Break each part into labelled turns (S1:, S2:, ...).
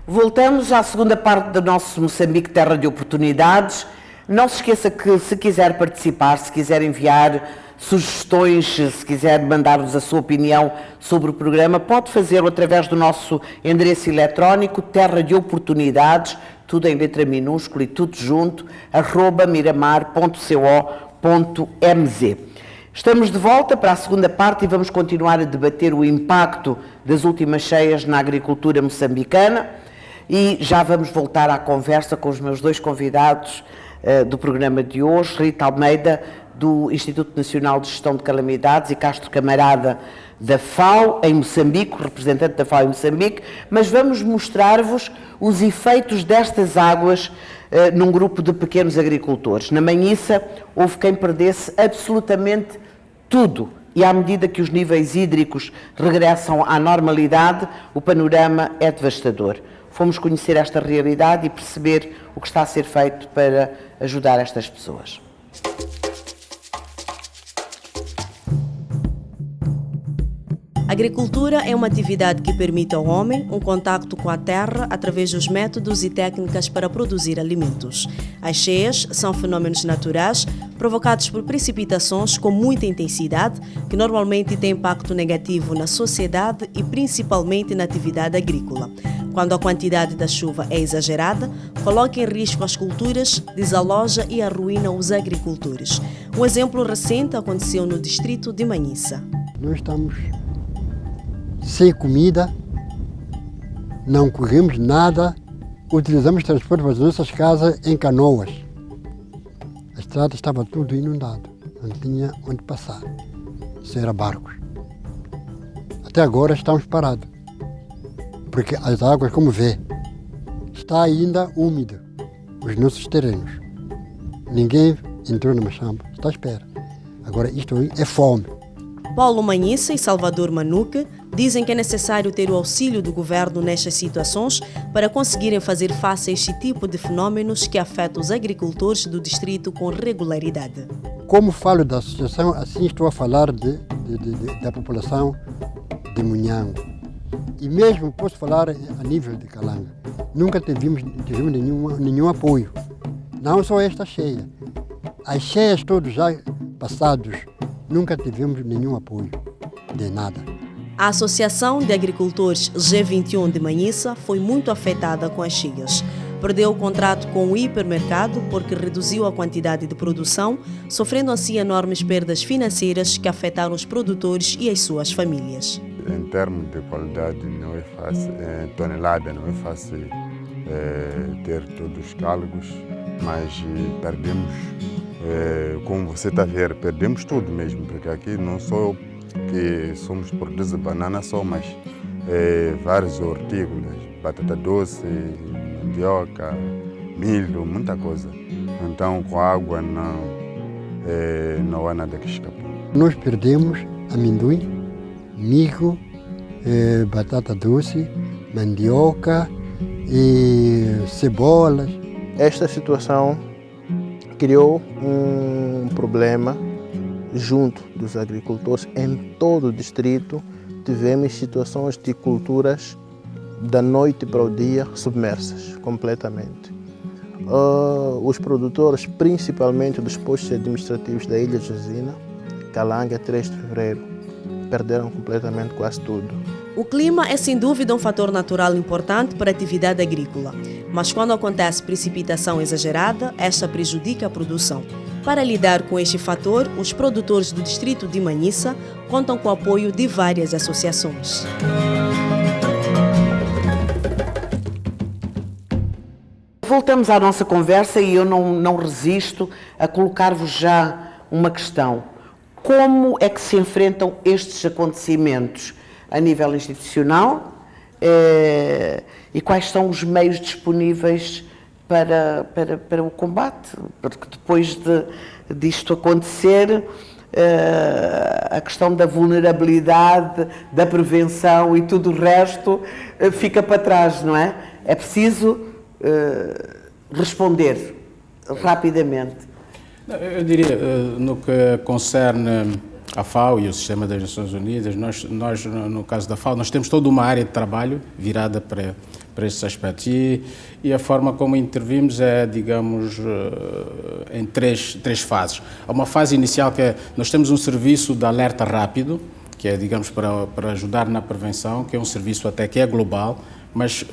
S1: Voltamos à segunda parte do nosso Moçambique Terra de Oportunidades. Não se esqueça que, se quiser participar, se quiser enviar sugestões, se quiser mandar-nos a sua opinião sobre o programa, pode fazê-lo através do nosso endereço eletrónico terra de oportunidades, tudo em letra minúscula e tudo junto, @miramar.co.mz. Estamos de volta para a segunda parte e vamos continuar a debater o impacto das últimas cheias na agricultura moçambicana e já vamos voltar à conversa com os meus dois convidados do programa de hoje, Rita Almeida, do Instituto Nacional de Gestão de Calamidades, e Castro Camarada, da FAO em Moçambique, representante da FAO em Moçambique, mas vamos mostrar-vos os efeitos destas águas num grupo de pequenos agricultores. Na Manhiça houve quem perdesse absolutamente tudo, e à medida que os níveis hídricos regressam à normalidade, o panorama é devastador. Fomos conhecer esta realidade e perceber o que está a ser feito para ajudar estas pessoas.
S2: A agricultura é uma atividade que permite ao homem um contacto com a terra através dos métodos e técnicas para produzir alimentos. As cheias são fenômenos naturais provocados por precipitações com muita intensidade que normalmente têm impacto negativo na sociedade e principalmente na atividade agrícola. Quando a quantidade da chuva é exagerada, coloca em risco as culturas, desaloja e arruína os agricultores. Um exemplo recente aconteceu no distrito de Manhiça.
S3: Nós estamos sem comida, não corremos nada, utilizamos transporte para as nossas casas em canoas. A estrada estava tudo inundado, não tinha onde passar, isso era barcos. Até agora estamos parados, porque as águas, como vê, está ainda úmido, os nossos terrenos. Ninguém entrou na machamba, está à espera. Agora isto é fome.
S2: Paulo Manhiça e Salvador Manuque dizem que é necessário ter o auxílio do governo nestas situações para conseguirem fazer face a este tipo de fenômenos que afetam os agricultores do distrito com regularidade.
S3: Como falo da associação, assim estou a falar da população de Munhango. E mesmo posso falar a nível de Calanga. Nunca tivemos nenhum apoio. Não só esta cheia. As cheias todos já passados, nunca tivemos nenhum apoio de nada.
S2: A Associação de Agricultores G21 de Manhiça foi muito afetada com as cheias. Perdeu o contrato com o hipermercado porque reduziu a quantidade de produção, sofrendo assim enormes perdas financeiras que afetaram os produtores e as suas famílias.
S4: Em termos de qualidade, não é fácil, tonelada, não é fácil ter todos os cálculos, mas perdemos, como você está a ver, perdemos tudo mesmo, porque aqui não só que somos produtores de banana só, mas vários hortícolas, batata doce, mandioca, milho, muita coisa. Então com a água não há nada que escapar.
S3: Nós perdemos amendoim, milho, batata doce, mandioca e cebolas.
S5: Esta situação criou um problema junto dos agricultores em todo o distrito. Tivemos situações de culturas da noite para o dia submersas completamente. Os produtores, principalmente dos postos administrativos da Ilha de Josina, Calanga, 3 de fevereiro, perderam completamente quase tudo.
S2: O clima é sem dúvida um fator natural importante para a atividade agrícola, mas quando acontece precipitação exagerada, esta prejudica a produção. Para lidar com este fator, os produtores do distrito de Manhiça contam com o apoio de várias associações.
S1: Voltamos à nossa conversa e eu não resisto a colocar-vos já uma questão. Como é que se enfrentam estes acontecimentos a nível institucional e quais são os meios disponíveis para o combate? Porque depois disto acontecer, a questão da vulnerabilidade, da prevenção e tudo o resto fica para trás, não é? É preciso responder rapidamente.
S6: Eu diria, no que concerne a FAO e o Sistema das Nações Unidas, nós, no caso da FAO, nós temos toda uma área de trabalho virada para esses aspectos. E a forma como intervimos é, digamos, em três fases. Há uma fase inicial que é, nós temos um serviço de alerta rápido, que é, digamos, para ajudar na prevenção, que é um serviço até que é global, mas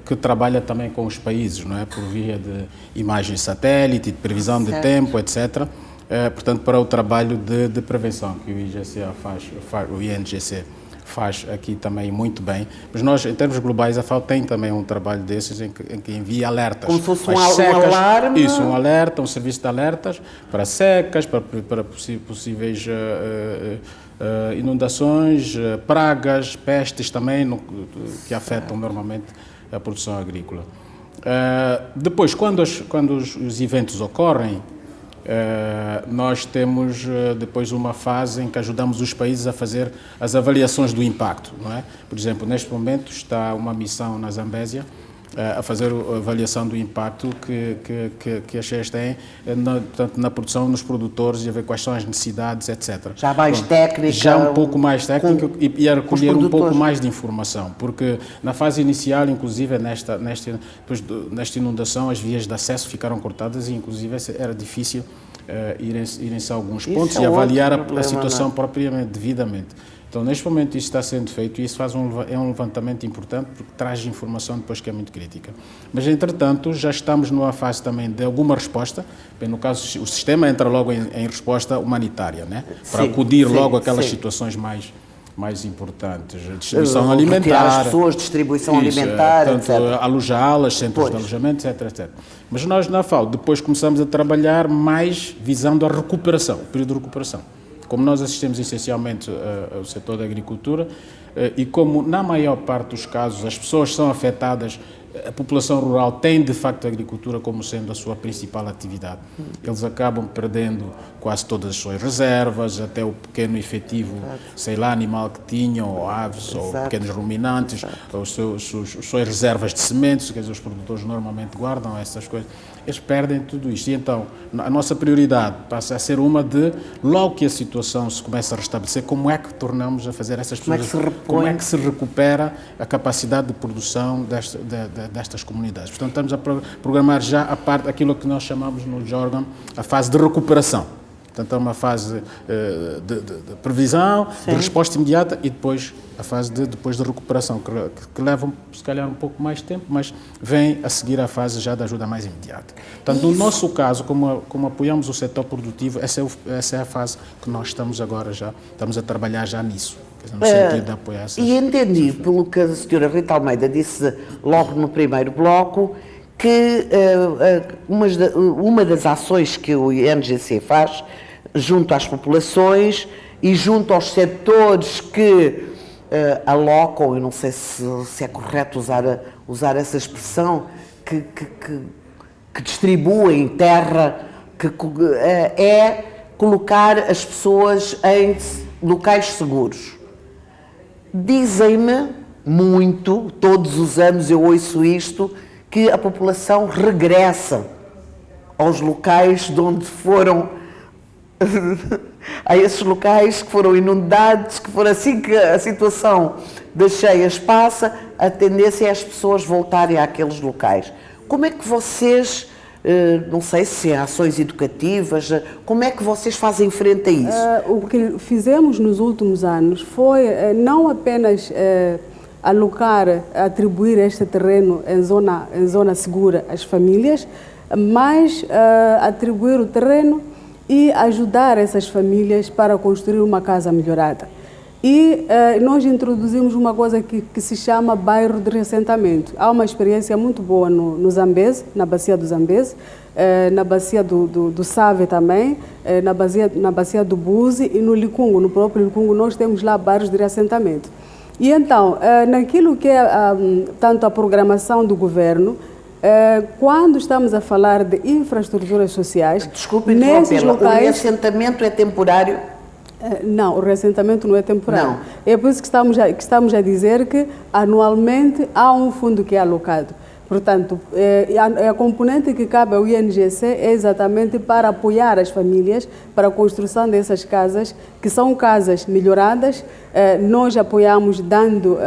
S6: que trabalha também com os países, não é? Por via de imagem satélite, de previsão de tempo, etc. Portanto, para o trabalho de prevenção que o IGCA o INGC faz aqui também muito bem. Mas nós, em termos globais, a FAO tem também um trabalho desses em que envia alertas.
S1: Como se fosse um alarme?
S6: Isso, um alerta, um serviço de alertas para secas, para possíveis inundações, pragas, pestes também, que afetam normalmente a produção agrícola. Depois, quando os eventos ocorrem, nós temos depois uma fase em que ajudamos os países a fazer as avaliações do impacto, não é? Por exemplo, neste momento está uma missão na Zambésia a fazer a avaliação do impacto que as cheias têm tanto na produção, nos produtores, e a ver quais são as necessidades, etc.
S1: Já mais técnica.
S6: Já um pouco mais técnica e a recolher um pouco mais de informação, porque na fase inicial, inclusive nesta inundação, as vias de acesso ficaram cortadas e inclusive era difícil irem-se a alguns pontos e avaliar a situação propriamente, devidamente. Então, neste momento, isso está sendo feito e isso é um levantamento importante porque traz informação depois que é muito crítica. Mas, entretanto, já estamos numa fase também de alguma resposta. Bem, no caso, o sistema entra logo em resposta humanitária, né? Para acudir logo àquelas situações mais importantes. Distribuição alimentar.
S1: As pessoas, distribuição alimentar,
S6: etc. Alojá-las, centros de alojamento, etc. Mas nós, na FAO, depois começamos a trabalhar mais visando a recuperação, o período de recuperação. Como nós assistimos essencialmente ao setor da agricultura e como na maior parte dos casos as pessoas são afetadas, a população rural tem de facto a agricultura como sendo a sua principal atividade. Eles acabam perdendo quase todas as suas reservas, até o pequeno efetivo, sei lá, animal que tinham, ou aves, ou pequenos ruminantes, as suas reservas de sementes, quer dizer, os produtores normalmente guardam essas coisas. Eles perdem tudo isto. E então, a nossa prioridade passa a ser uma de, logo que a situação se começa a restabelecer, como é que tornamos a fazer essas pessoas, como é que se recupera a capacidade de produção destas comunidades. Portanto, estamos a programar já a parte, aquilo que nós chamamos no jargão, a fase de recuperação. Portanto, é uma fase de previsão, de resposta imediata e depois a fase depois de recuperação, que leva, se calhar, um pouco mais de tempo, mas vem a seguir a fase já da ajuda mais imediata. Portanto, no nosso caso, como apoiamos o setor produtivo, essa é a fase que nós estamos agora estamos a trabalhar já nisso, no sentido de apoiar essas...
S1: E entendi, pelo que a senhora Rita Almeida disse logo no primeiro bloco, que uma das ações que o INGC faz junto às populações e junto aos setores que alocam, eu não sei se é correto usar essa expressão, que distribuem terra, é colocar as pessoas em locais seguros. Dizem-me muito, todos os anos eu ouço isto, que a população regressa aos locais de onde foram, a esses locais que foram inundados, que foram assim que a situação das cheias passa, a tendência é as pessoas voltarem àqueles locais. Como é que vocês, não sei se é ações educativas, como é que vocês fazem frente a isso?
S7: O que fizemos nos últimos anos foi não apenas atribuir este terreno em zona segura às famílias, mas atribuir o terreno e ajudar essas famílias para construir uma casa melhorada. E nós introduzimos uma coisa que se chama bairro de reassentamento. Há uma experiência muito boa no Zambeze, na bacia do Zambeze, na bacia do Save também, na bacia do Buzi e no Licungo. No próprio Licungo nós temos lá bairros de reassentamento. E então, naquilo que é tanto a programação do governo, quando estamos a falar de infraestruturas sociais,
S1: desculpe
S7: nesses locais...
S1: O reassentamento é temporário?
S7: Não, o reassentamento não é temporário.
S1: Não.
S7: É por isso que estamos a dizer que anualmente há um fundo que é alocado. Portanto, a componente que cabe ao INGC é exatamente para apoiar as famílias para a construção dessas casas, que são casas melhoradas. Nós apoiamos dando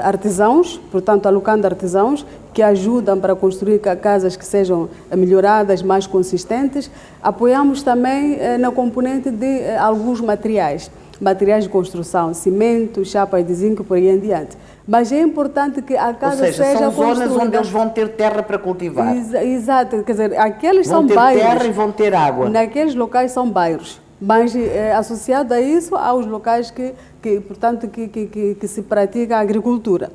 S7: artesãos, portanto, alocando artesãos que ajudam para construir casas que sejam melhoradas, mais consistentes. Apoiamos também na componente de alguns materiais de construção, cimento, chapas de zinco, por aí em diante. Mas é importante que a casa seja
S1: são zonas
S7: construída.
S1: onde eles vão ter terra para cultivar.
S7: Exato, quer dizer, aqueles
S1: Vão
S7: são
S1: ter
S7: bairros.
S1: terra e vão ter água.
S7: Naqueles locais são bairros, mas associado a isso, há os locais portanto, que se pratica a agricultura.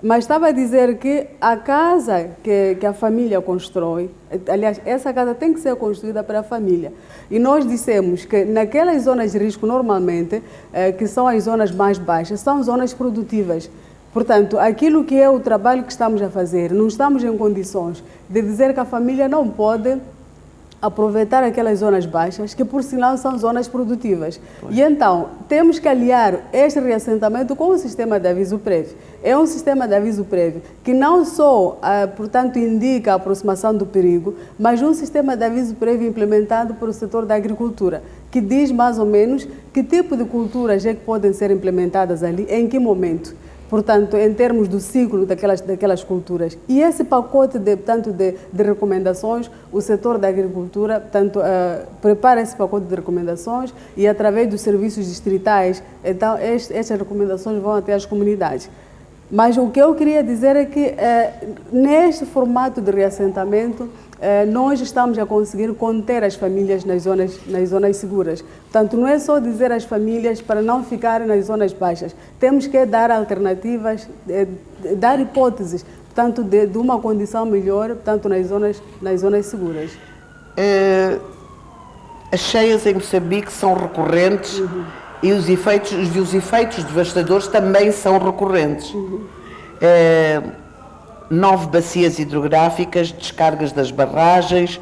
S7: Mas estava a dizer que a casa que a família constrói, aliás, essa casa tem que ser construída para a família. E nós dissemos que naquelas zonas de risco, normalmente, que são as zonas mais baixas, são zonas produtivas. Portanto, aquilo que é o trabalho que estamos a fazer, não estamos em condições de dizer que a família não pode aproveitar aquelas zonas baixas, que por sinal são zonas produtivas. E então, temos que aliar este reassentamento com o sistema de aviso prévio. É um sistema de aviso prévio que não só, portanto, indica a aproximação do perigo, mas um sistema de aviso prévio implementado para o setor da agricultura, que diz mais ou menos que tipo de culturas é que podem ser implementadas ali, em que momento. Portanto, em termos do ciclo daquelas culturas. E esse pacote de recomendações, o setor da agricultura, portanto, prepara esse pacote de recomendações e, através dos serviços distritais, então, estas recomendações vão até as comunidades. Mas o que eu queria dizer é que, neste formato de reassentamento, nós estamos a conseguir conter as famílias nas zonas seguras. Portanto, não é só dizer às famílias para não ficarem nas zonas baixas. Temos que dar alternativas, dar hipóteses, portanto, de uma condição melhor, portanto, nas zonas seguras.
S1: As cheias em Moçambique são recorrentes e os efeitos devastadores também são recorrentes. 9 bacias hidrográficas, descargas das barragens.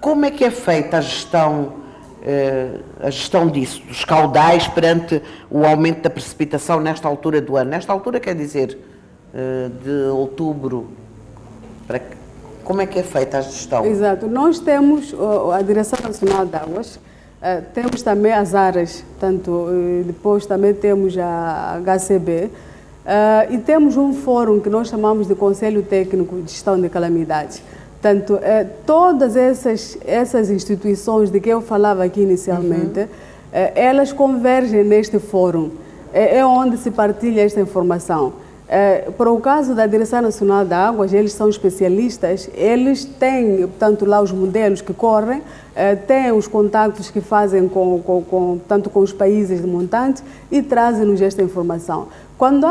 S1: Como é que é feita a gestão disso, dos caudais perante o aumento da precipitação nesta altura do ano? Nesta altura quer dizer de outubro. Como é que é feita a gestão?
S7: Exato. Nós temos a Direção Nacional de Águas, temos também as áreas, portanto, depois também temos a HCB, e temos um fórum que nós chamamos de Conselho Técnico de Gestão de Calamidades. Portanto, todas essas instituições de que eu falava aqui inicialmente, elas convergem neste fórum, é onde se partilha esta informação. Para o caso da Direção Nacional de Águas, eles são especialistas, eles têm, portanto, lá os modelos que correm, têm os contactos que fazem portanto, com os países demontantes e trazem-nos esta informação. Quando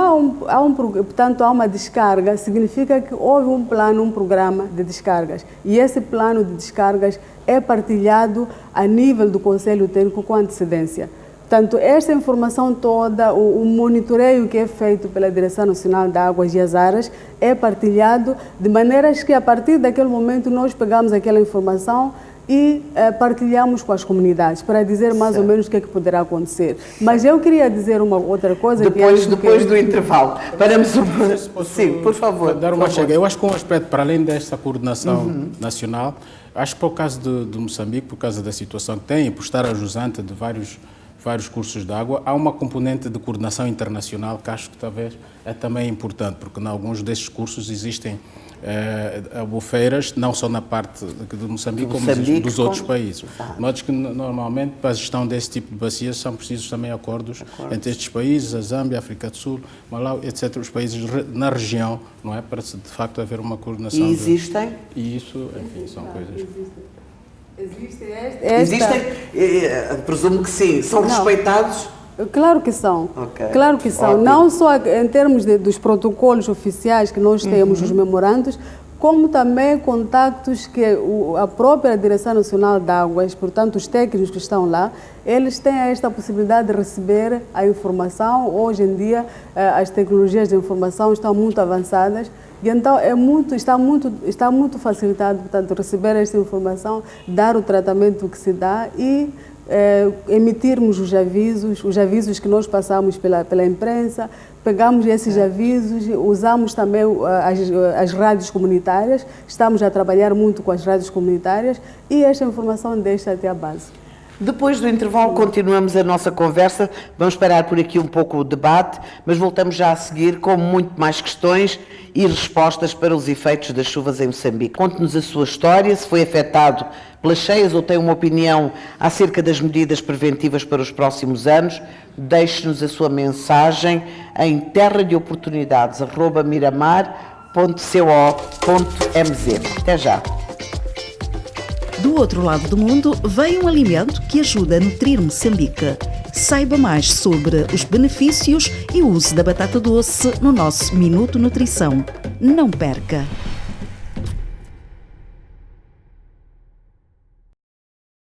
S7: portanto, há uma descarga, significa que houve um plano, um programa de descargas. E esse plano de descargas é partilhado a nível do Conselho Técnico com antecedência. Portanto, esta informação toda, o monitoreio que é feito pela Direção Nacional de Águas e as áreas, é partilhado de maneiras que, a partir daquele momento, nós pegamos aquela informação e partilhamos com as comunidades, para dizer mais ou menos o que é que poderá acontecer. Mas eu queria dizer uma outra coisa.
S1: Depois do intervalo. Paramos Sim, por favor.
S6: Dar uma chega. Eu acho que um aspecto, para além desta coordenação nacional, acho que para o caso de Moçambique, por causa da situação que tem, e por estar ajusante de vários cursos de água, há uma componente de coordenação internacional que acho que talvez é também importante, porque em alguns desses cursos existem albufeiras, não só na parte de Moçambique, como dos outros países. De modo que, normalmente, para a gestão desse tipo de bacias, são precisos também acordos entre estes países, a Zâmbia, a África do Sul, Malau, etc., os países na região, não é? Para, de facto, haver uma coordenação.
S1: E existem?
S6: E isso, enfim, são coisas...
S1: Existem? Presumo que sim. São respeitados?
S7: Claro que são.
S1: Okay.
S7: Claro que são. Ótimo. Não só em termos dos protocolos oficiais que nós temos, os memorandos, como também contactos que a própria Direção Nacional de Águas, portanto, os técnicos que estão lá, eles têm esta possibilidade de receber a informação. Hoje em dia, as tecnologias de informação estão muito avançadas. E então está muito facilitado, portanto, receber esta informação, dar o tratamento que se dá e emitirmos os avisos que nós passamos pela imprensa, pegamos esses avisos, usamos também as rádios comunitárias, estamos a trabalhar muito com as rádios comunitárias e esta informação deixa até a base.
S1: Depois do intervalo continuamos a nossa conversa, vamos parar por aqui um pouco o debate, mas voltamos já a seguir com muito mais questões e respostas para os efeitos das chuvas em Moçambique. Conte-nos a sua história, se foi afetado pelas cheias ou tem uma opinião acerca das medidas preventivas para os próximos anos. Deixe-nos a sua mensagem em terradeoportunidades@miramar.co.mz. Até já.
S8: Do outro lado do mundo, veio um alimento que ajuda a nutrir Moçambique. Saiba mais sobre os benefícios e o uso da batata doce no nosso Minuto Nutrição. Não perca!